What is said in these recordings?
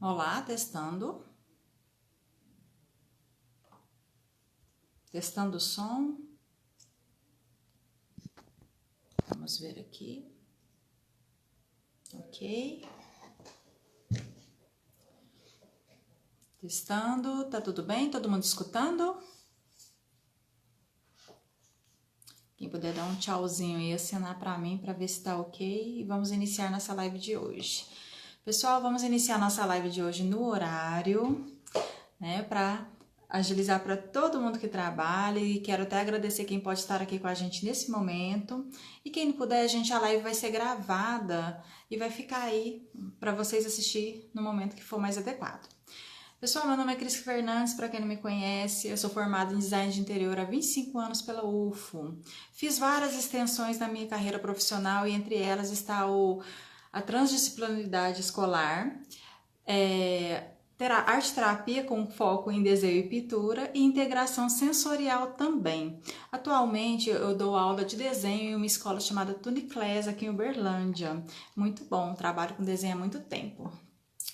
Olá, testando. Testando o som. Vamos ver aqui. Ok. Testando. Tá tudo bem? Todo mundo escutando? Quem puder dar um tchauzinho e assinar para mim para ver se tá ok. E vamos iniciar nossa live de hoje. Pessoal, vamos iniciar nossa live de hoje no horário, né? Para agilizar para todo mundo que trabalha, e quero até agradecer quem pode estar aqui com a gente nesse momento. E quem não puder, a live vai ser gravada e vai ficar aí para vocês assistir no momento que for mais adequado. Pessoal, meu nome é Cris Fernandes, para quem não me conhece, eu sou formada em design de interior há 25 anos pela UFO. Fiz várias extensões na minha carreira profissional e entre elas está a transdisciplinaridade escolar, arte-terapia com foco em desenho e pintura e integração sensorial também. Atualmente eu dou aula de desenho em uma escola chamada Tuniclass aqui em Uberlândia. Muito bom, trabalho com desenho há muito tempo.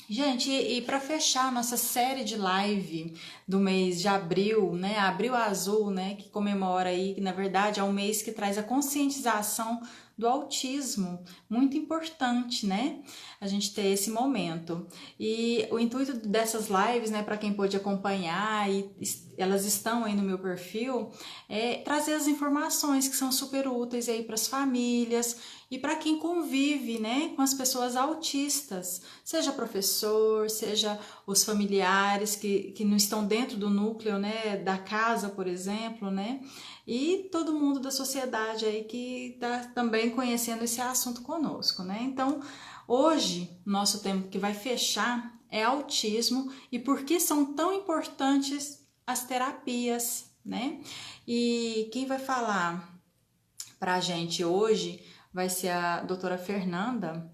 Gente, e para fechar a nossa série de live do mês de abril, né? Abril Azul, né? Que comemora aí, que na verdade é um mês que traz a conscientização do autismo, muito importante, né? A gente ter esse momento. E o intuito dessas lives, né, para quem pôde acompanhar, e elas estão aí no meu perfil, é trazer as informações que são super úteis aí para as famílias e para quem convive, né, com as pessoas autistas, seja professor, seja os familiares que não estão dentro do núcleo, né, da casa, por exemplo, né, e todo mundo da sociedade aí que está também conhecendo esse assunto conosco, né. Então, hoje, nosso tempo que vai fechar é autismo e por que são tão importantes as terapias, né. E quem vai falar para a gente hoje vai ser a doutora Fernanda,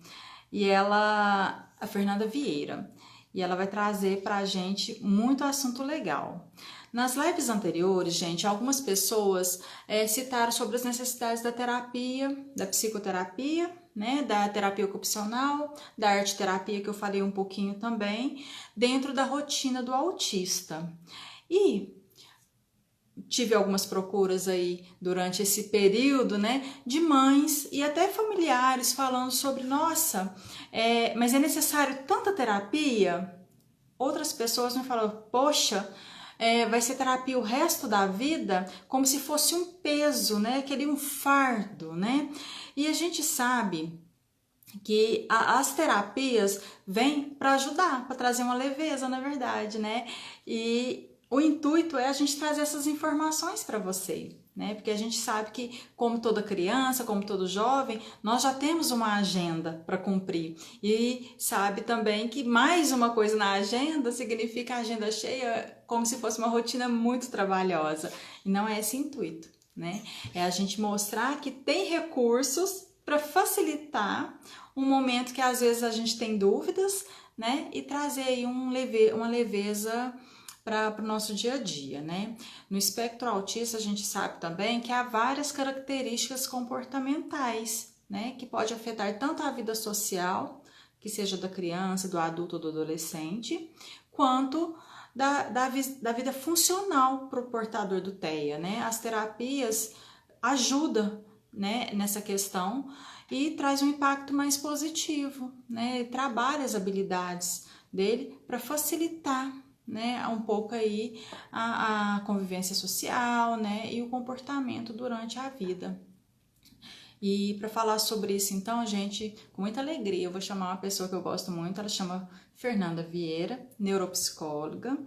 a Fernanda Vieira, e ela vai trazer para a gente muito assunto legal. Nas lives anteriores, gente, algumas pessoas citaram sobre as necessidades da terapia, da psicoterapia, né, da terapia ocupacional, da arte terapia que eu falei um pouquinho também, dentro da rotina do autista. E tive algumas procuras aí durante esse período, né, de mães e até familiares falando sobre, nossa, mas é necessário tanta terapia? Outras pessoas me falaram, poxa, vai ser terapia o resto da vida, como se fosse um peso, né, aquele um fardo, né? E a gente sabe que as terapias vêm para ajudar, para trazer uma leveza, na verdade, né? E o intuito é a gente trazer essas informações para você, né? Porque a gente sabe que, como toda criança, como todo jovem, nós já temos uma agenda para cumprir. E sabe também que mais uma coisa na agenda significa agenda cheia, como se fosse uma rotina muito trabalhosa. E não é esse intuito, né? É a gente mostrar que tem recursos para facilitar um momento que às vezes a gente tem dúvidas, né? E trazer aí uma leveza para o nosso dia a dia, né? No espectro autista, a gente sabe também que há várias características comportamentais, né? Que pode afetar tanto a vida social, que seja da criança, do adulto ou do adolescente, quanto da vida funcional para o portador do TEA, né? As terapias ajudam, né, nessa questão e traz um impacto mais positivo, né? Trabalha as habilidades dele para facilitar, né, um pouco aí a convivência social, né, e o comportamento durante a vida. E para falar sobre isso, então, gente, com muita alegria, eu vou chamar uma pessoa que eu gosto muito, ela chama Fernanda Vieira, neuropsicóloga,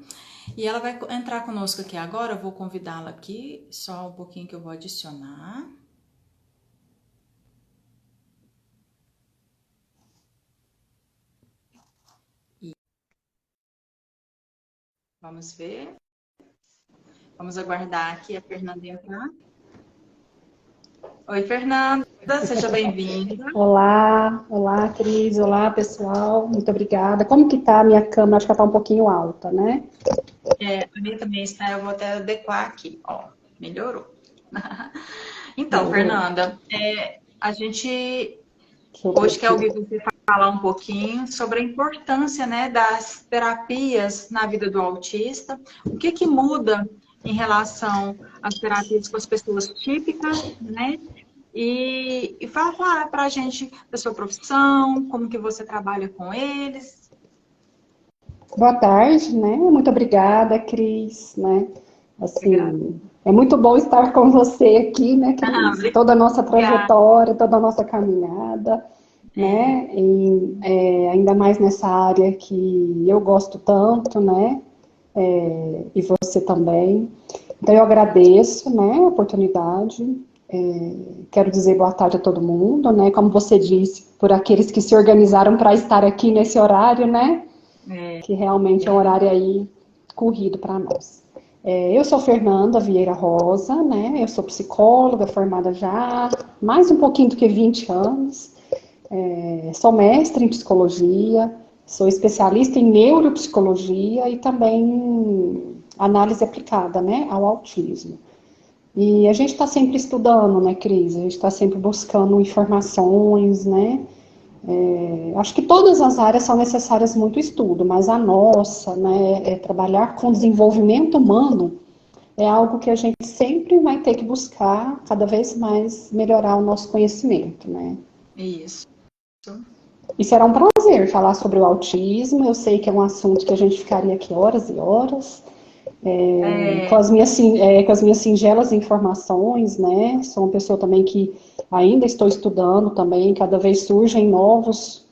e ela vai entrar conosco aqui agora, eu vou convidá-la aqui, só um pouquinho que eu vou adicionar. Vamos ver. Vamos aguardar aqui a Fernanda entrar. Oi, Fernanda, seja bem-vinda. Olá, olá, Cris, olá, pessoal, muito obrigada. Como que tá a minha câmera? Acho que ela tá um pouquinho alta, né? A minha também está, eu vou até adequar aqui, ó, melhorou. Então, Melhorou. Fernanda, a gente Deixa eu ver hoje quer aqui. ouvir você falar um pouquinho sobre a importância, né, das terapias na vida do autista. O que que muda em relação às terapias com as pessoas típicas, né? E falar para a gente da sua profissão, como que você trabalha com eles. Boa tarde, né? Muito obrigada, Cris, né? Obrigada. Assim, é muito bom estar com você aqui, né, Ah, Cris? Toda a nossa obrigada. trajetória, toda a nossa caminhada, É, né? E ainda mais nessa área que eu gosto tanto, né? E você também. Então, eu agradeço, né, a oportunidade. Quero dizer boa tarde a todo mundo, né? Como você disse, por aqueles que se organizaram para estar aqui nesse horário, né? é, Que realmente é um horário aí corrido para nós. Eu sou Fernanda Vieira Rosa, né? Eu sou psicóloga, formada já há mais um pouquinho do que 20 anos. Sou mestre em psicologia, sou especialista em neuropsicologia e também análise aplicada, né, ao autismo. E a gente está sempre estudando, né, Cris? A gente está sempre buscando informações, né? Acho que todas as áreas são necessárias muito estudo, mas a nossa, né, trabalhar com desenvolvimento humano é algo que a gente sempre vai ter que buscar cada vez mais melhorar o nosso conhecimento, né? isso. E será um prazer falar sobre o autismo. Eu sei que é um assunto que a gente ficaria aqui horas e horas, É, com as minhas singelas informações, né? Sou uma pessoa também que ainda estou estudando também, cada vez surgem novos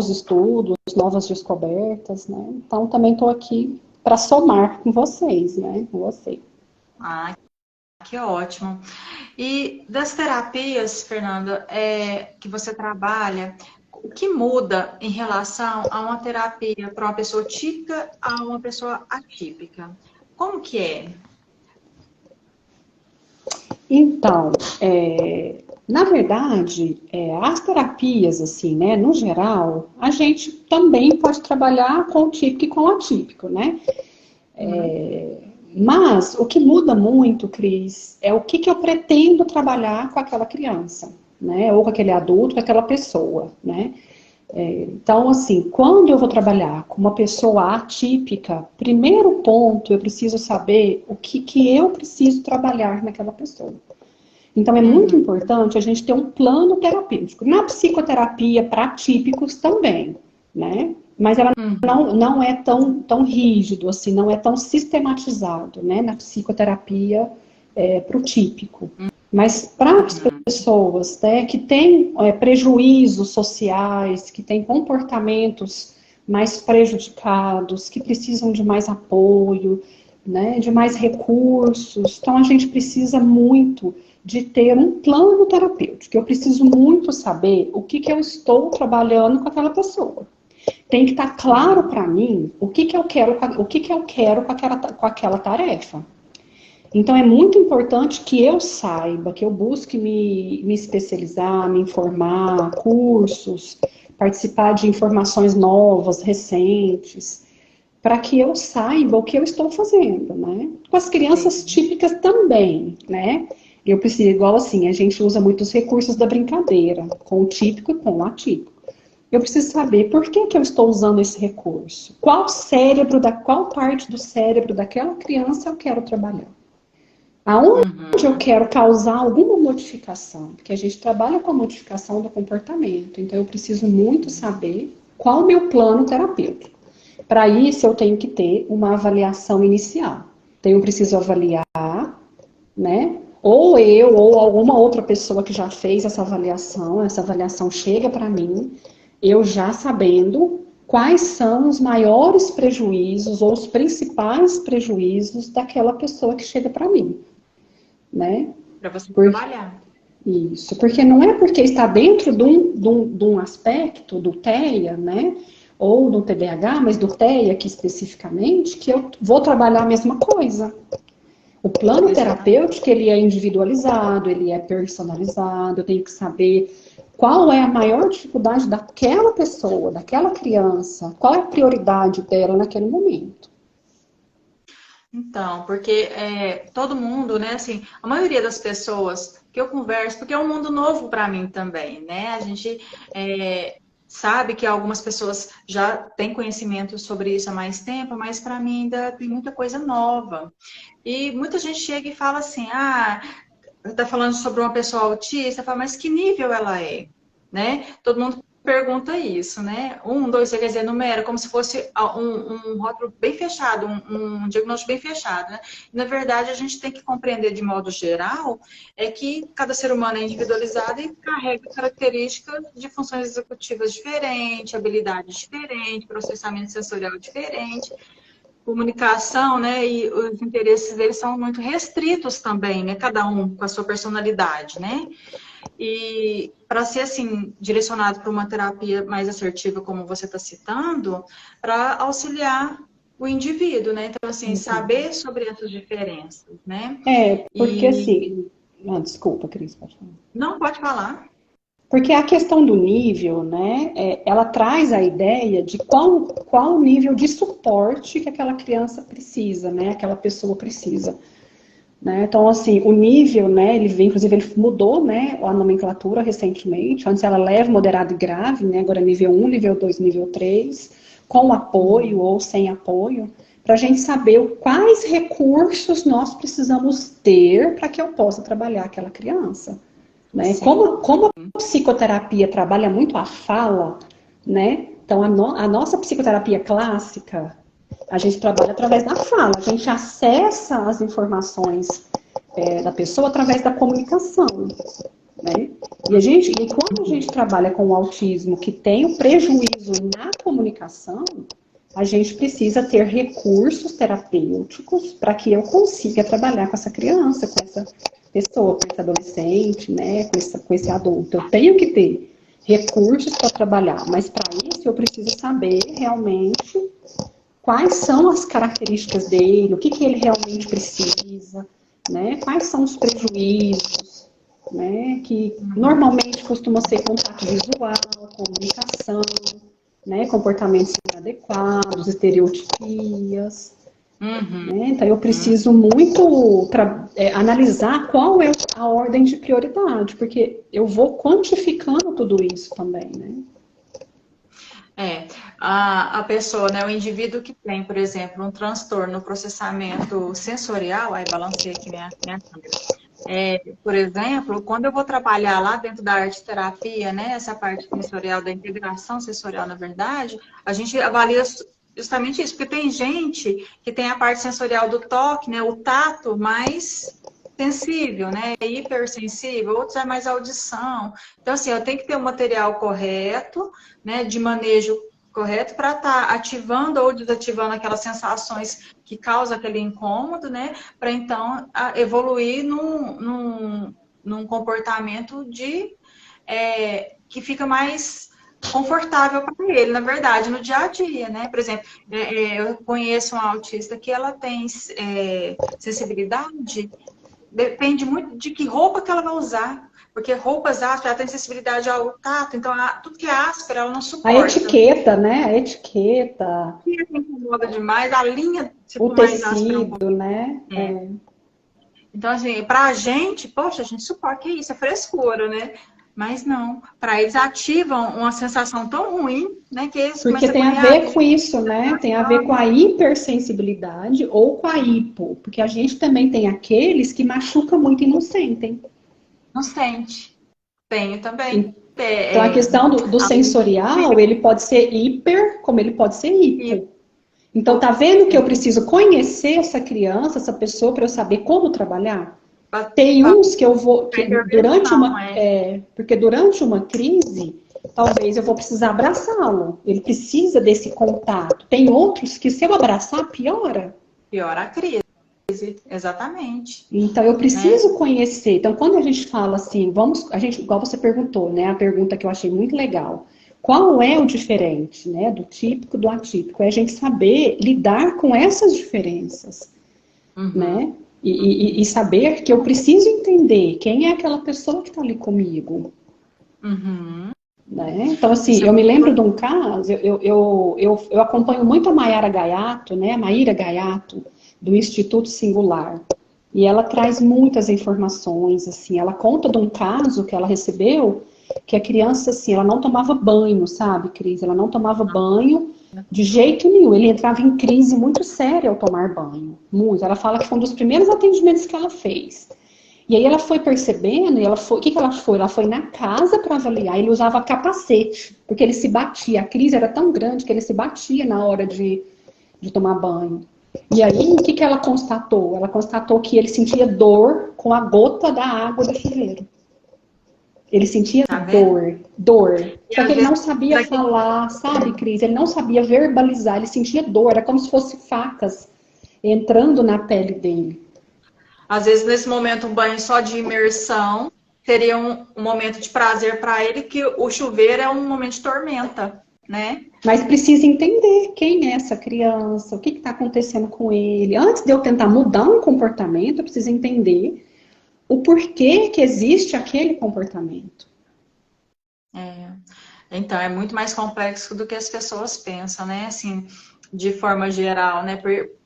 estudos, novas descobertas, né? Então também estou aqui para somar com vocês, né? Com você. ah, que ótimo. E das terapias, Fernanda, que você trabalha, o que muda em relação a uma terapia para uma pessoa típica a uma pessoa atípica? Como que é? Então, na verdade, as terapias, assim, né, no geral, a gente também pode trabalhar com o típico e com o atípico, né? Uhum. Mas o que muda muito, Cris, é o que eu pretendo trabalhar com aquela criança, né? Ou com aquele adulto, com aquela pessoa, né? Então, assim, quando eu vou trabalhar com uma pessoa atípica, primeiro ponto, eu preciso saber o que eu preciso trabalhar naquela pessoa. Então, é muito Uhum. importante a gente ter um plano terapêutico. Na psicoterapia, para atípicos também, né? Mas ela Uhum. não é tão rígido, assim, não é tão sistematizado, né? Na psicoterapia, para o típico. Mas para as Uhum. pessoas, né, que têm prejuízos sociais, que têm comportamentos mais prejudicados, que precisam de mais apoio, né, de mais recursos, então a gente precisa muito de ter um plano terapêutico. Eu preciso muito saber o que eu estou trabalhando com aquela pessoa. Tem que estar claro Uhum. para mim o que eu quero, com aquela tarefa. Então é muito importante que eu saiba, que eu busque me especializar, me informar, cursos, participar de informações novas, recentes, para que eu saiba o que eu estou fazendo, né? Com as crianças Sim. típicas também, né? Eu preciso, igual assim, a gente usa muitos recursos da brincadeira, com o típico e com o atípico. Eu preciso saber por que eu estou usando esse recurso. Qual parte do cérebro daquela criança eu quero trabalhar? Aonde eu Uhum. quero causar alguma modificação? Porque a gente trabalha com a modificação do comportamento. Então eu preciso muito saber qual o meu plano terapêutico. Para isso, eu tenho que ter uma avaliação inicial. Então, eu preciso avaliar, né? Ou eu, ou alguma outra pessoa que já fez essa avaliação chega para mim, eu já sabendo quais são os maiores prejuízos ou os principais prejuízos daquela pessoa que chega para mim, né? Para você Por trabalhar. isso, porque não é porque está dentro de um aspecto do TEA, né? Ou do TDAH, mas do TEA aqui especificamente, que eu vou trabalhar a mesma coisa. O plano Exatamente. terapêutico, ele é individualizado, ele é personalizado, eu tenho que saber qual é a maior dificuldade daquela pessoa, daquela criança, qual é a prioridade dela naquele momento. Então, porque todo mundo, né, assim, a maioria das pessoas que eu converso, porque é um mundo novo para mim também, né? A gente sabe que algumas pessoas já têm conhecimento sobre isso há mais tempo, mas para mim ainda tem muita coisa nova. E muita gente chega e fala assim, está falando sobre uma pessoa autista, fala, mas que nível ela é? Né? Todo mundo pergunta isso, né? Um, dois, três, quer dizer, numera, como se fosse um rótulo bem fechado, um diagnóstico bem fechado, né? Na verdade, a gente tem que compreender de modo geral que cada ser humano é individualizado e carrega características de funções executivas diferentes, habilidades diferentes, processamento sensorial diferente, comunicação, né, e os interesses deles são muito restritos também, né, cada um com a sua personalidade, né, e para ser, assim, direcionado para uma terapia mais assertiva, como você está citando, para auxiliar o indivíduo, né, então, assim, Uhum. saber sobre essas diferenças, né, Porque e assim, ah, desculpa, Cris, pode falar. não pode falar. Porque a questão do nível, né, ela traz a ideia de qual nível de suporte que aquela criança precisa, né, aquela pessoa precisa. Né? Então, assim, o nível, né, ele vem, inclusive ele mudou, né, a nomenclatura recentemente, antes era leve, moderado e grave, né, agora é nível 1, nível 2, nível 3, com apoio ou sem apoio, para a gente saber quais recursos nós precisamos ter para que eu possa trabalhar aquela criança. Né? Sim. Como a psicoterapia trabalha muito a fala, né? Então, a nossa psicoterapia clássica, a gente trabalha através da fala, a gente acessa as informações da pessoa através da comunicação, né? E quando a gente trabalha com o autismo que tem o prejuízo na comunicação, a gente precisa ter recursos terapêuticos para que eu consiga trabalhar com essa criança, com essa pessoa, com esse adolescente, né, com esse adulto. Eu tenho que ter recursos para trabalhar, mas para isso eu preciso saber realmente quais são as características dele, o que, que ele realmente precisa, né, quais são os prejuízos, né, que normalmente costuma ser contato visual, comunicação, né, comportamentos inadequados, estereotipias. Uhum. Né? Então, eu preciso muito analisar qual é a ordem de prioridade, porque eu vou quantificando tudo isso também, né? A pessoa, né, o indivíduo que tem, por exemplo, um transtorno no processamento sensorial, aí balancei aqui minha câmera. Por exemplo, quando eu vou trabalhar lá dentro da arte terapia, né, essa parte sensorial, da integração sensorial, na verdade, a gente avalia justamente isso, porque tem gente que tem a parte sensorial do toque, né, o tato mais sensível, né, hipersensível, outros é mais audição. Então, assim, eu tenho que ter o material correto, né, de manejo correto para estar ativando ou desativando aquelas sensações que causam aquele incômodo, né, para então evoluir num comportamento que fica mais confortável para ele, na verdade, no dia a dia, né? Por exemplo, eu conheço uma autista que ela tem sensibilidade, depende muito de que roupa que ela vai usar, porque roupas ásperas, ela tem sensibilidade ao tato, então tudo que é áspero ela não A suporta. etiqueta, né? A etiqueta, Se incomoda demais, a linha, se o for mais áspera um tecido, pouquinho. né? Então, assim, pra gente, poxa, a gente suporta, que isso, é frescura, né? Mas não, para eles ativam uma sensação tão ruim, né, que eles Porque começam a tem a correr ver com risco. isso, né? Tem a ver com a hipersensibilidade ou com a hipo, porque a gente também tem aqueles que machucam muito e não sentem. Não sente. Tenho também. Então, a questão do A sensorial, ele pode ser hiper, como ele pode ser hipo. Então, tá vendo que eu Sim. preciso conhecer essa criança, essa pessoa, para eu saber como trabalhar? Para Tem uns que eu vou, que durante intervenção, porque durante uma crise, talvez eu vou precisar abraçá-lo. Ele precisa desse contato. Tem outros que se eu abraçar, piora. piora a crise. Exatamente. Então, eu Né? preciso conhecer. Então, quando a gente fala assim, igual você perguntou, né? A pergunta que eu achei muito legal. Qual é o diferente, né? Do típico do atípico? É a gente saber lidar com essas diferenças, Uhum. né? E saber que eu preciso entender quem é aquela pessoa que está ali comigo, Uhum. né? Então, assim, Isso é eu me muito lembro de importante. um caso, eu acompanho muito a Mayara Gaiato, né? A Maíra Gaiato, do Instituto Singular. E ela traz muitas informações, assim, ela conta de um caso que ela recebeu que a criança, assim, ela não tomava banho, sabe, Cris? Ela não tomava banho de jeito nenhum. Ele entrava em crise muito séria ao tomar banho. Muito. Ela fala que foi um dos primeiros atendimentos que ela fez. E aí ela foi percebendo, e ela foi, o que que ela foi? Ela foi na casa para avaliar, ele usava capacete, porque ele se batia, a crise era tão grande que ele se batia na hora de tomar banho. E aí, o que que ela constatou? Ela constatou que ele sentia dor com a gota da água do chuveiro. Ele sentia Tá vendo? dor. E Só que às ele não vezes sabia aqui, falar, sabe, Cris? Ele não sabia verbalizar, ele sentia dor, era como se fosse facas entrando na pele dele. às vezes nesse momento um banho só de imersão seria um momento de prazer para ele, que o chuveiro é um momento de tormenta, né? Mas precisa entender quem é essa criança, o que está acontecendo com ele. Antes de eu tentar mudar um comportamento, eu preciso entender o porquê que existe aquele comportamento. É. Então, é muito mais complexo do que as pessoas pensam, né? Assim, de forma geral, né?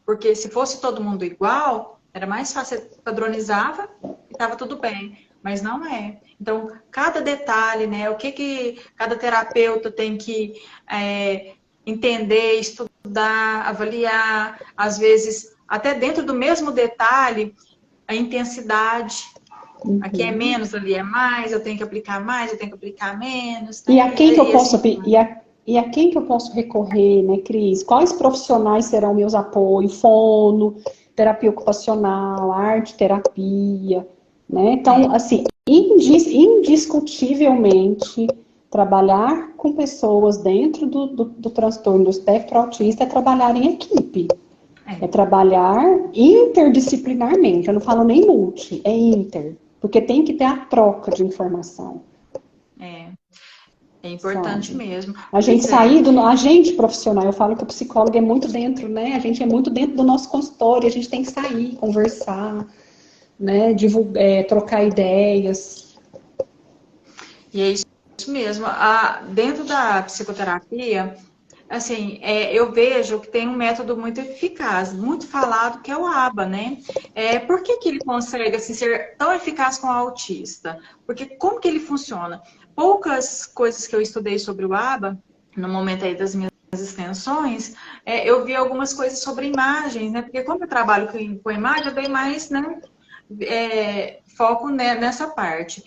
Porque se fosse todo mundo igual, era mais fácil, você padronizava e estava tudo bem. Mas não é. Então, cada detalhe, né? O que que cada terapeuta tem que entender, estudar, avaliar, às vezes, até dentro do mesmo detalhe, a intensidade. Aqui é Uhum. menos, ali é mais, eu tenho que aplicar mais, eu tenho que aplicar menos, E né? a quem que eu E assim, posso e a quem que eu posso recorrer, né, Cris? Quais profissionais serão meus apoios? Fono, terapia ocupacional, arte terapia, né? Então, é, assim, indiscutivelmente, trabalhar com pessoas dentro do transtorno do espectro autista é trabalhar em equipe. É é, trabalhar interdisciplinarmente. Eu não falo nem multi, é inter. Porque tem que ter a troca de informação, é, é importante sabe? mesmo. A gente Pois é, sair do agente profissional, eu falo que o psicólogo é muito dentro, né? A gente é muito dentro do nosso consultório, a gente tem que sair, conversar, né? Divulgar, trocar ideias. e é isso mesmo. Dentro da psicoterapia, assim, eu vejo que tem um método muito eficaz, muito falado, que é o ABA, né? Por que que ele consegue assim, ser tão eficaz com o autista? Porque como que ele funciona? Poucas coisas que eu estudei sobre o ABA, no momento aí das minhas extensões, eu vi algumas coisas sobre imagens, né? Porque como eu trabalho com imagem, eu dei mais, né, foco nessa parte.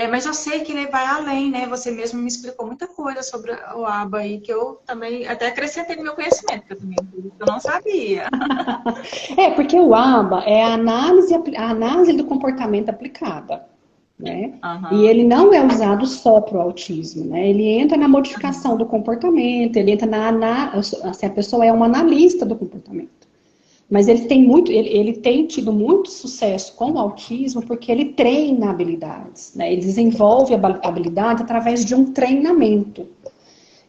Mas eu sei que ele vai além, né? Você mesmo me explicou muita coisa sobre o ABA aí, que eu também até acrescentei no meu conhecimento, que eu também eu não sabia. Porque o ABA é a análise do comportamento aplicada, né? E Aham, ele não é usado só para o autismo, né? Ele entra na modificação do comportamento, ele entra assim, a pessoa é uma analista do comportamento. Mas ele tem tido muito sucesso com o autismo porque ele treina habilidades, né? Ele desenvolve habilidade através de um treinamento.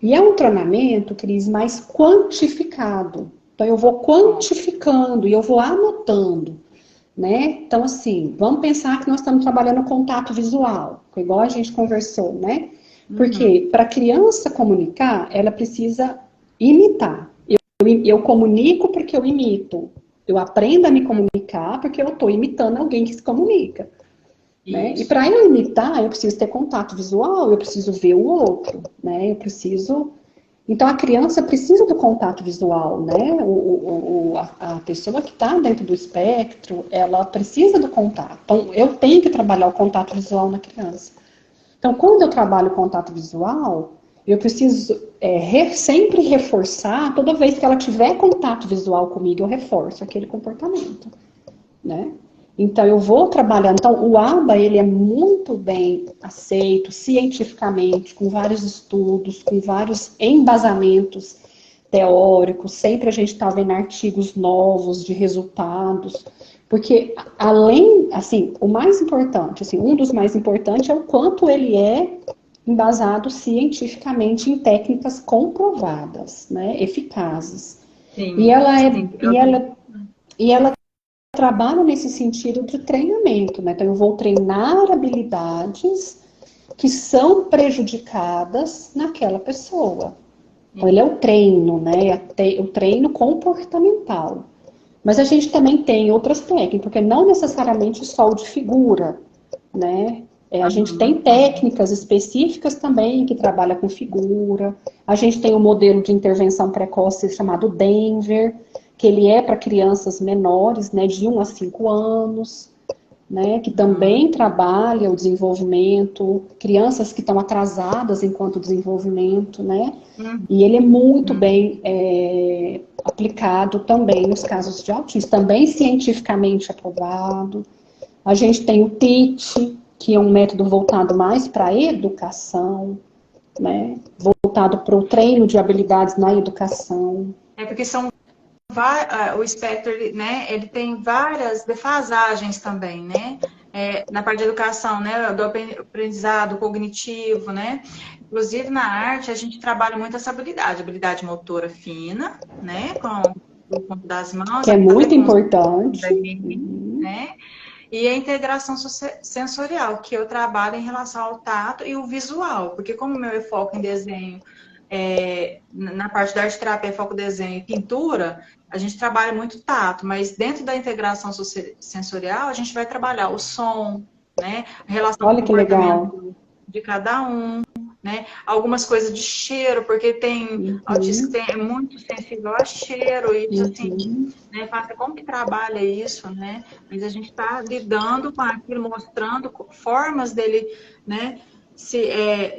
E é um treinamento, Cris, mais quantificado. Então eu vou ó, quantificando e eu vou anotando, né? Então assim, vamos pensar que nós estamos trabalhando contato visual, igual a gente conversou, né? uhum, Porque para a criança comunicar, ela precisa imitar. Eu comunico porque eu imito. Eu aprendo a me comunicar porque eu estou imitando alguém que se comunica, né? E isso. para eu imitar, eu preciso ter contato visual, eu preciso ver o outro, né? Eu preciso. Então a criança precisa do contato visual, né? A pessoa que está dentro do espectro, ela precisa do contato. Então eu tenho que trabalhar o contato visual na criança. Então, quando eu trabalho contato visual, eu preciso sempre reforçar, toda vez que ela tiver contato visual comigo, eu reforço aquele comportamento, né? Então, eu vou trabalhar. Então, o ABA, ele é muito bem aceito cientificamente, com vários estudos, com vários embasamentos teóricos. Sempre a gente está vendo artigos novos de resultados. Porque, além, assim, o mais importante, assim, um dos mais importantes é o quanto ele é embasado cientificamente em técnicas comprovadas, né, eficazes. E Sim, ela é, sim. e ela trabalha nesse sentido de treinamento, né? Então eu vou treinar habilidades que são prejudicadas naquela pessoa. Então ele é o treino, né? O treino comportamental. Mas a gente também tem outras técnicas, porque não necessariamente só o de figura, né? A gente tem técnicas específicas também que trabalha com figura. A gente tem um modelo de intervenção precoce chamado Denver, que ele é para crianças menores, né, de 1 a 5 anos, né, que também trabalha o desenvolvimento, crianças que estão atrasadas enquanto desenvolvimento, né, e ele é muito bem aplicado também nos casos de autismo, também cientificamente aprovado. A gente tem o TEACH, que é um método voltado mais para a educação, né, voltado para o treino de habilidades na educação. Porque o espectro, né, ele tem várias defasagens também, né, na parte de educação, né, do aprendizado cognitivo, né, inclusive na arte a gente trabalha muito essa habilidade motora fina, né, com o ponto das mãos, que é muito importante, né, e a integração sensorial, que eu trabalho em relação ao tato e o visual, porque como o meu foco em desenho, na parte da arte terapia, foco desenho e pintura, a gente trabalha muito tato, mas dentro da integração sensorial, a gente vai trabalhar o som, né, a relação com o comportamento de cada um, né, algumas coisas de cheiro, porque tem autista que é muito sensível a cheiro, e isso assim, né, como que trabalha isso, né, mas a gente está lidando com aquilo, mostrando formas dele, né,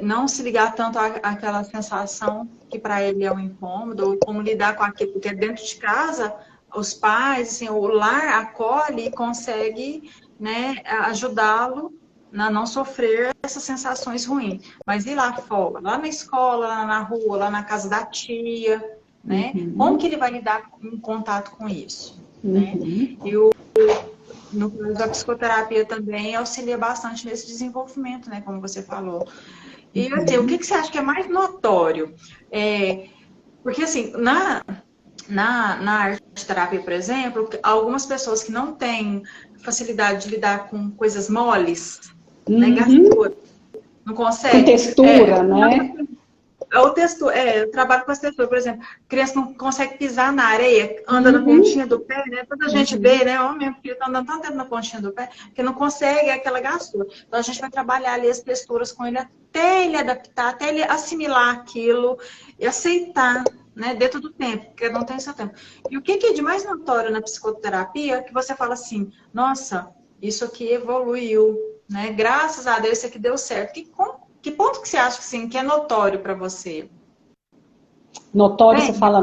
não se ligar tanto àquela sensação que para ele é um incômodo, ou como lidar com aquilo, porque dentro de casa, os pais, assim, o lar acolhe e consegue, né, ajudá-lo a não sofrer essas sensações ruins. Mas ir lá fora, lá na escola, lá na rua, lá na casa da tia, né, como que ele vai lidar em contato com isso? Né? E no caso da psicoterapia também auxilia bastante nesse desenvolvimento, né, como você falou. E assim, o que você acha que é mais notório? Porque assim, na arte terapia, por exemplo, algumas pessoas que não têm facilidade de lidar com coisas moles, né, gastura, não conseguem. Com textura, né? Eu trabalho com as texturas, por exemplo, criança não consegue pisar na areia, anda na pontinha do pé, né? Toda a gente vê, né? Ó, meu filho tá andando tanto tempo na pontinha do pé, que não consegue aquela gastura. Então a gente vai trabalhar ali as texturas com ele até ele adaptar, até ele assimilar aquilo e aceitar, né? Dentro do tempo, porque não tem seu tempo. E o que é de mais notório na psicoterapia que você fala assim, nossa, isso aqui evoluiu, né? Graças a Deus isso aqui deu certo. Que ponto que você acha assim, que é notório para você? Notório, você fala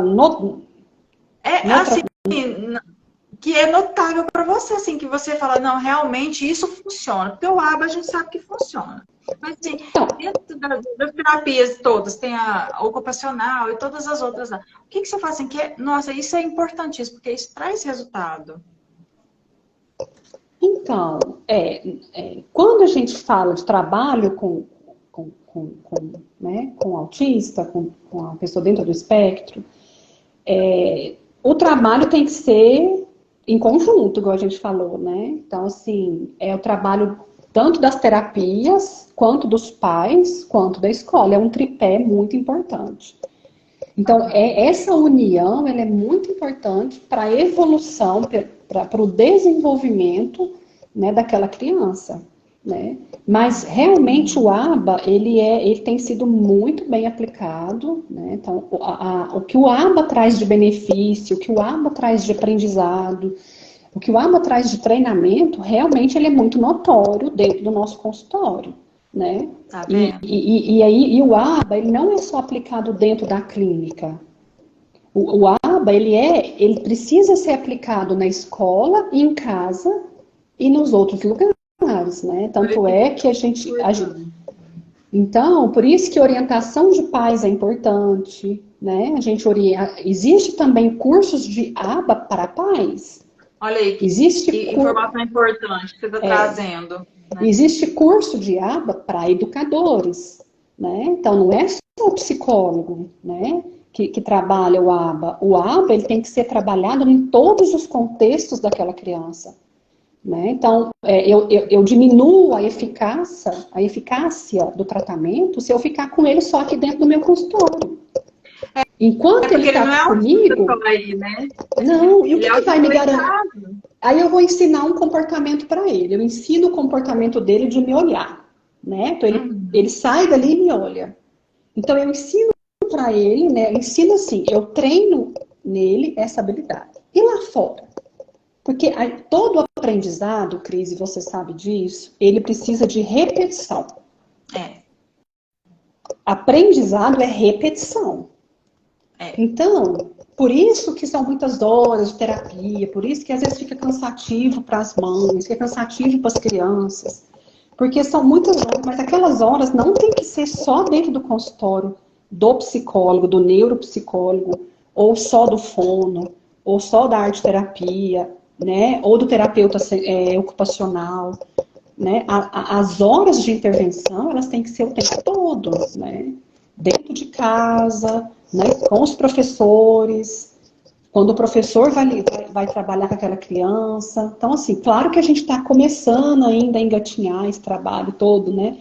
assim, que é notável para você, assim, que você fala, não, realmente isso funciona. Porque o ABA a gente sabe que funciona. Mas assim, dentro das terapias todas, tem a ocupacional e todas as outras lá. O que você fala assim, nossa, isso é importantíssimo, porque isso traz resultado. Então, quando a gente fala de trabalho com autista, com a pessoa dentro do espectro, o trabalho tem que ser em conjunto, igual a gente falou, né? Então, assim, é o trabalho tanto das terapias, quanto dos pais, quanto da escola. É um tripé muito importante. Então, essa união, ela é muito importante para a evolução, para o desenvolvimento, né, daquela criança, né? Mas realmente o ABA, ele tem sido muito bem aplicado, né? Então, o que o ABA traz de benefício, o que o ABA traz de aprendizado, o que o ABA traz de treinamento, realmente ele é muito notório dentro do nosso consultório, né? Tá vendo? E o ABA, ele não é só aplicado dentro da clínica. O ABA, ele precisa ser aplicado na escola, em casa e nos outros lugares, né? Tanto é que a gente... Então, por isso que orientação de pais é importante, né? Existe também cursos de ABA para pais. Olha aí, que informação importante que você está trazendo. Né? Existe curso de ABA para educadores, né? Então, não é só o psicólogo, né, que trabalha o ABA. O ABA, ele tem que ser trabalhado em todos os contextos daquela criança. Né? Então, eu diminuo a eficácia do tratamento se eu ficar com ele só aqui dentro do meu consultório. Enquanto ele está comigo... Aí, né? Não, e o que vai me garantir? Aí eu vou ensinar um comportamento para ele. Eu ensino o comportamento dele de me olhar. né? Então ele Uhum. sai dali e me olha. Então eu ensino para ele, né? Eu ensino assim, eu treino nele essa habilidade. E lá fora? Porque todo aprendizado, Cris, e você sabe disso, ele precisa de repetição. É, Aprendizado é repetição. é. Então, por isso que são muitas horas de terapia, por isso que às vezes fica cansativo para as mães, fica cansativo para as crianças, porque são muitas horas, mas aquelas horas não tem que ser só dentro do consultório do psicólogo, do neuropsicólogo, ou só do fono, ou só da arte terapia, né? Ou do terapeuta ocupacional, né? As horas de intervenção, elas têm que ser o tempo todo, né? Dentro de casa, né? Com os professores, quando o professor vai trabalhar com aquela criança. Então, assim, claro que a gente está começando ainda a engatinhar esse trabalho todo, né?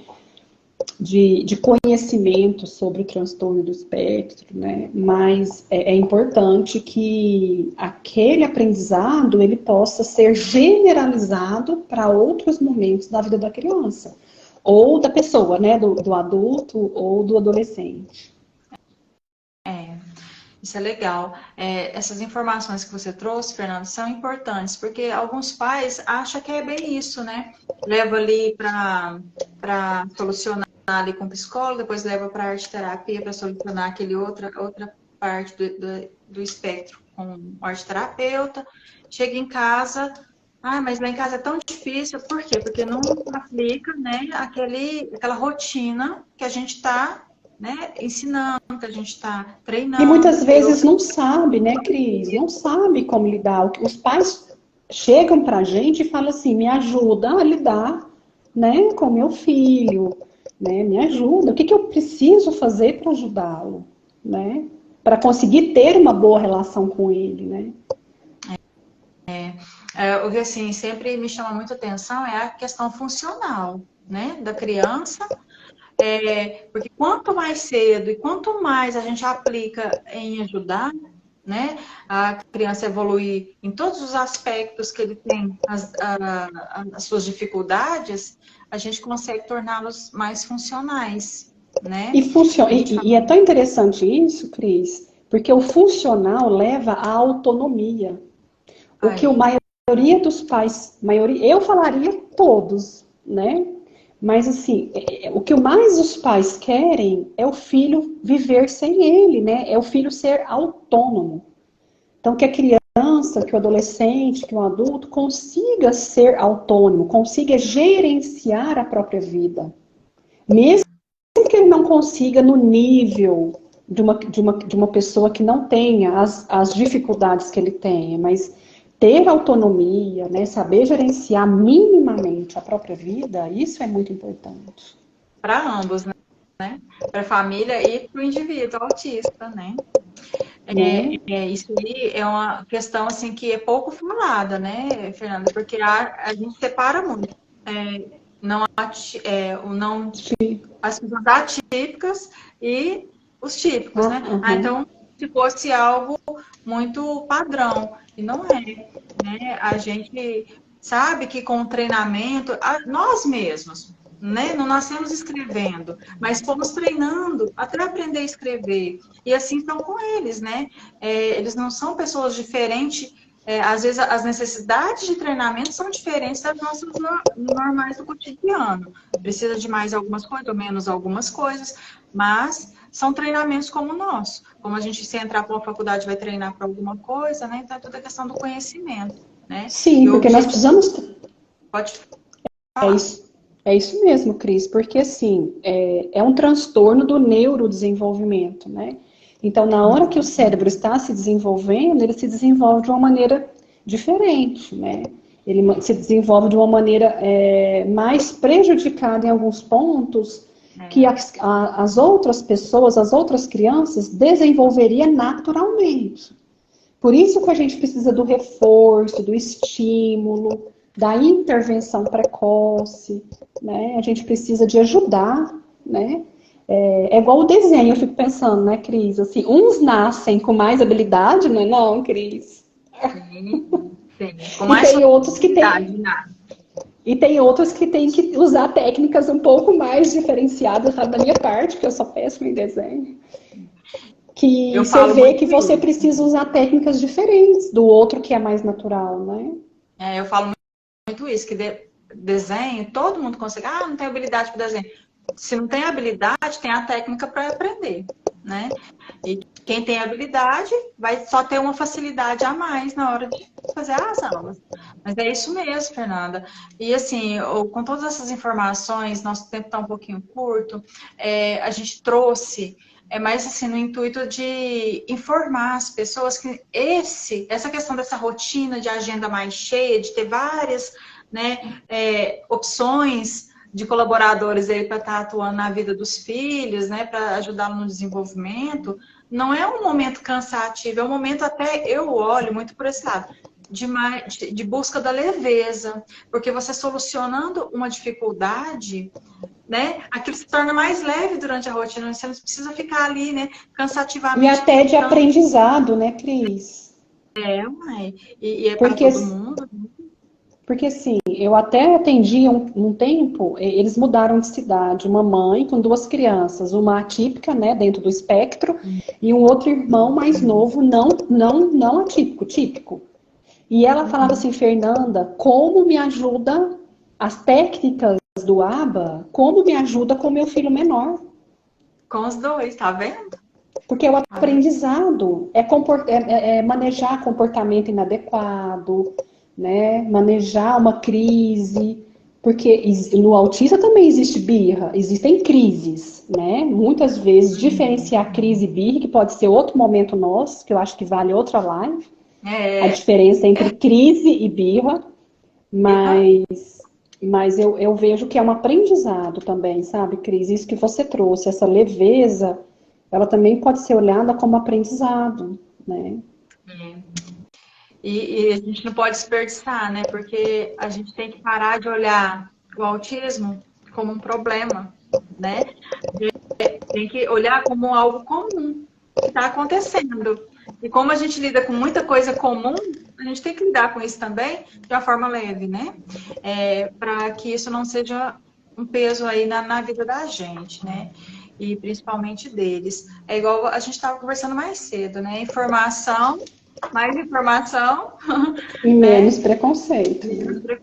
De conhecimento sobre o transtorno do espectro, né? Mas é importante que aquele aprendizado ele possa ser generalizado para outros momentos da vida da criança ou da pessoa, né? Do adulto ou do adolescente. É. Isso é legal. É, essas informações que você trouxe, Fernando, são importantes, porque alguns pais acham que é bem isso, né? Leva ali para solucionar ali com o psicólogo, depois leva para a arte terapia para solucionar outra parte do espectro com o arte terapeuta. Chega em casa, mas lá em casa é tão difícil. Por quê? Porque não aplica, né, aquela rotina que a gente está, né, ensinando, que a gente está E treinando. muitas E vezes não sabe, né, Cris? Não sabe como lidar. Os pais chegam para a gente e falam assim: me ajuda a lidar, né, com meu filho, né? Me ajuda. O que eu preciso fazer para ajudá-lo, né? Para conseguir ter uma boa relação com ele, né? o que assim sempre me chama muita atenção é a questão funcional, né, da criança. Porque quanto mais cedo e quanto mais a gente aplica em ajudar, né, a criança evoluir em todos os aspectos que ele tem as suas dificuldades, a gente consegue torná-los mais funcionais, E, né? funciona, A gente fala, e é tão interessante isso, Cris, porque o funcional leva à autonomia. O que a aí, maioria dos pais, eu falaria todos, né? Mas assim, o que mais os pais querem é o filho viver sem ele, né? É o filho ser autônomo. Então, que a criança, que o adolescente, que o adulto consiga ser autônomo, consiga gerenciar a própria vida. Mesmo que ele não consiga no nível de uma pessoa que não tenha as dificuldades que ele tenha, mas ter autonomia, né, saber gerenciar minimamente a própria vida, isso é muito importante. para ambos, né? Para a família e para o indivíduo autista, né? Né? Isso aí é uma questão assim que é pouco falada, né, Fernanda? Porque a gente separa muito. Não, o não, as pessoas atípicas e os típicos, Ah, né? uhum. Então, se fosse algo muito padrão, e não é, né? A gente sabe que com o treinamento, nós mesmos, né? Não nascemos escrevendo, mas fomos treinando até aprender a escrever. E assim estão com eles, né? Eles não são pessoas diferentes. Às vezes as necessidades de treinamento são diferentes das nossas normais do cotidiano. Precisa de mais algumas coisas ou menos algumas coisas, mas são treinamentos como o nosso. Como a gente, se entrar para uma faculdade, vai treinar para alguma coisa, né? Então é toda a questão do conhecimento, né? Sim, E o porque nós objetivo, precisamos. pode É falar. isso, é isso mesmo, Cris, porque assim, é um transtorno do neurodesenvolvimento, né? Então, na hora que o cérebro está se desenvolvendo, ele se desenvolve de uma maneira diferente, né? Ele se desenvolve de uma maneira mais prejudicada em alguns pontos que É, as outras pessoas, as outras crianças, desenvolveria naturalmente. Por isso que a gente precisa do reforço, do estímulo, da intervenção precoce, né? A gente precisa de ajudar, né? É igual o desenho, eu fico pensando, né, Cris? Assim, uns nascem com mais habilidade, não é não, Cris? sim, sim. Com E mais tem outros que facilidade, têm nada. E tem outros que têm que usar técnicas um pouco mais diferenciadas, sabe, da minha parte, que eu sou péssima em desenho. Que Eu você falo vê muito que você isso. precisa usar técnicas diferentes do outro que é mais natural, né? Eu falo muito isso, que desenho, todo mundo consegue. Ah, não tem habilidade para desenho. Se não tem habilidade, tem a técnica para aprender, né? E quem tem habilidade vai só ter uma facilidade a mais na hora de fazer as aulas. Mas é isso mesmo, Fernanda. E assim, com todas essas informações, nosso tempo está um pouquinho curto, a gente trouxe, mais assim, no intuito de informar as pessoas que essa questão dessa rotina de agenda mais cheia, de ter várias, né, opções de colaboradores aí para estar atuando na vida dos filhos, né, para ajudá-lo no desenvolvimento, não é um momento cansativo, é um momento até, eu olho muito por esse lado, de busca da leveza, porque você solucionando uma dificuldade, né, aquilo se torna mais leve durante a rotina, você não precisa ficar ali, né, E cansativamente até de tentando, aprendizado, né, Cris? mãe, e é para Porque, todo mundo. porque assim, eu até atendi um tempo, eles mudaram de cidade, uma mãe com duas crianças, uma atípica, né, dentro do espectro, e um outro irmão mais novo, não atípico, típico. E ela falava assim, Fernanda, como me ajuda as técnicas do ABA, como me ajuda com meu filho menor? Com os dois, tá vendo? Porque o Tá vendo? aprendizado é manejar comportamento inadequado, né? Manejar uma crise, porque no autista também existe birra, existem crises, né? Muitas vezes diferenciar crise e birra, que pode ser outro momento nosso, que eu acho que vale outra live, a É, diferença entre crise e birra, erra. mas eu vejo que é um aprendizado também, sabe, Cris? Isso que você trouxe, essa leveza, ela também pode ser olhada como aprendizado, né? E a gente não pode desperdiçar, né? Porque a gente tem que parar de olhar o autismo como um problema, né? Tem que olhar como algo comum que está acontecendo. E como a gente lida com muita coisa comum, a gente tem que lidar com isso também de uma forma leve, né? Para que isso não seja um peso aí na vida da gente, né? E principalmente deles. É igual a gente estava conversando mais cedo, né? Informação, mais informação, E né? menos preconceito, Menos né?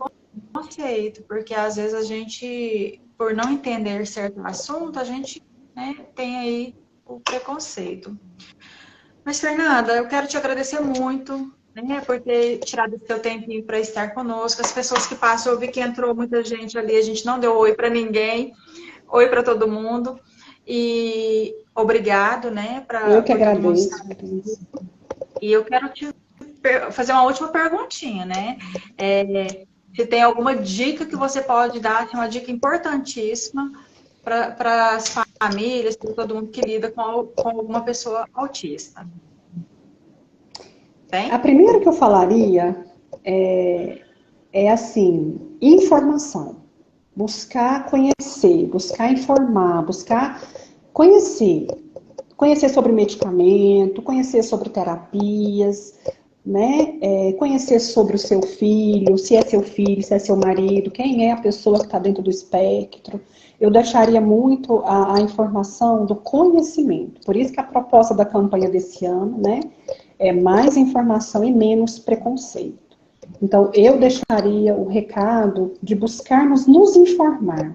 preconceito, porque às vezes a gente, por não entender certo assunto, a gente, né, tem aí o preconceito. Mas, Fernanda, eu quero te agradecer muito, né, por ter tirado o seu tempinho para estar conosco. As pessoas que passam, eu vi que entrou muita gente ali, a gente não deu oi para ninguém, oi para todo mundo. E obrigado, né, Eu que por todo mundo estar agradeço, aqui. Cris. E eu quero te fazer uma última perguntinha, né? Se tem alguma dica que você pode dar, assim, uma dica importantíssima para as famílias, para todo mundo que lida com alguma pessoa autista. A Tem? primeira que eu falaria é assim, informação. Buscar conhecer, buscar informar, buscar conhecer. Conhecer sobre medicamento, conhecer sobre terapias, né? Conhecer sobre o seu filho, se é seu filho, se é seu marido, quem é a pessoa que está dentro do espectro. Eu deixaria muito a informação do conhecimento. Por isso que a proposta da campanha desse ano, né, é mais informação e menos preconceito. Então, eu deixaria o recado de buscarmos nos informar.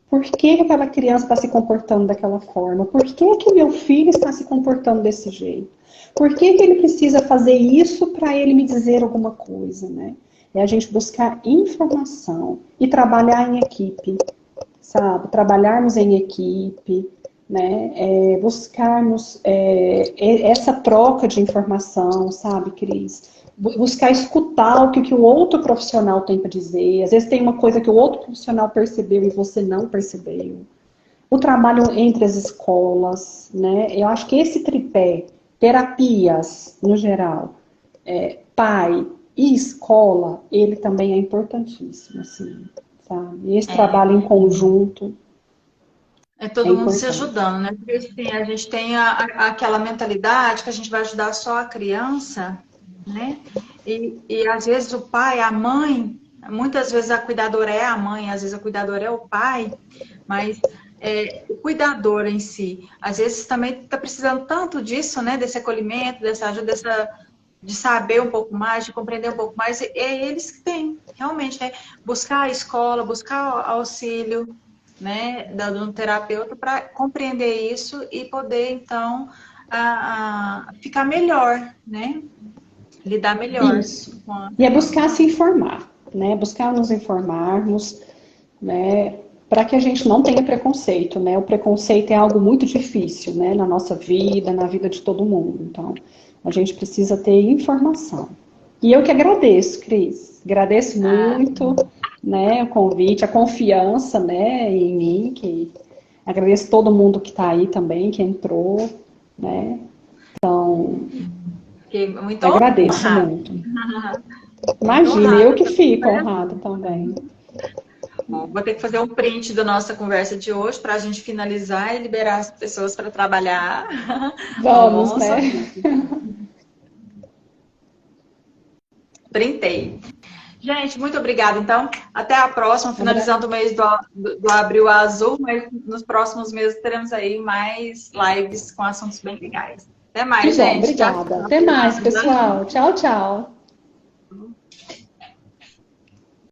Por que aquela criança está se comportando daquela forma? Por que meu filho está se comportando desse jeito? Por que ele precisa fazer isso para ele me dizer alguma coisa, né? É a gente buscar informação e trabalhar em equipe, sabe? Trabalharmos em equipe, né? Buscarmos essa troca de informação, sabe, Cris? Buscar escutar o que o outro profissional tem para dizer. Às vezes tem uma coisa que o outro profissional percebeu e você não percebeu. O trabalho entre as escolas, né? Eu acho que esse tripé, terapias no geral, pai e escola, ele também é importantíssimo, assim, sabe? E esse É, trabalho em conjunto é é todo mundo se importante. ajudando, né? Porque assim, a gente tem aquela mentalidade que a gente vai ajudar só a criança, né? E às vezes o pai, a mãe, Muitas vezes a cuidadora é a mãe, às vezes a cuidadora é o pai, mas o cuidador em si, às vezes também está precisando tanto disso, né? Desse acolhimento, dessa ajuda, de saber um pouco mais, de compreender um pouco mais. É eles que têm, realmente, né? Buscar a escola, buscar auxílio, né? Do terapeuta para compreender isso e poder, então, ficar melhor, né? Lidar melhor Isso. com a E é buscar situação. se informar, né? Buscar nos informarmos, né? Para que a gente não tenha preconceito, né? O preconceito é algo muito difícil, né? Na nossa vida, na vida de todo mundo. Então, a gente precisa ter informação. E eu que agradeço, Cris. Agradeço Ah, muito, né? O convite, a confiança, né? Em mim. Que agradeço todo mundo que está aí também, que entrou, né? Então, fiquei muito agradeço honrada. muito. Muito Imagina, eu honrada que pela fico conversa. honrada também. Bom, vou ter que fazer um print da nossa conversa de hoje para a gente finalizar e liberar as pessoas para trabalhar no Vamos, almoço. né? Printei. Gente, muito obrigada. Então, até a próxima, Abra... finalizando o mês do Abril Azul, mas nos próximos meses teremos aí mais lives com assuntos bem legais. Até Que mais, bom, gente. Tchau, obrigada. tchau. Até mais, Fernanda. pessoal. Tchau, tchau.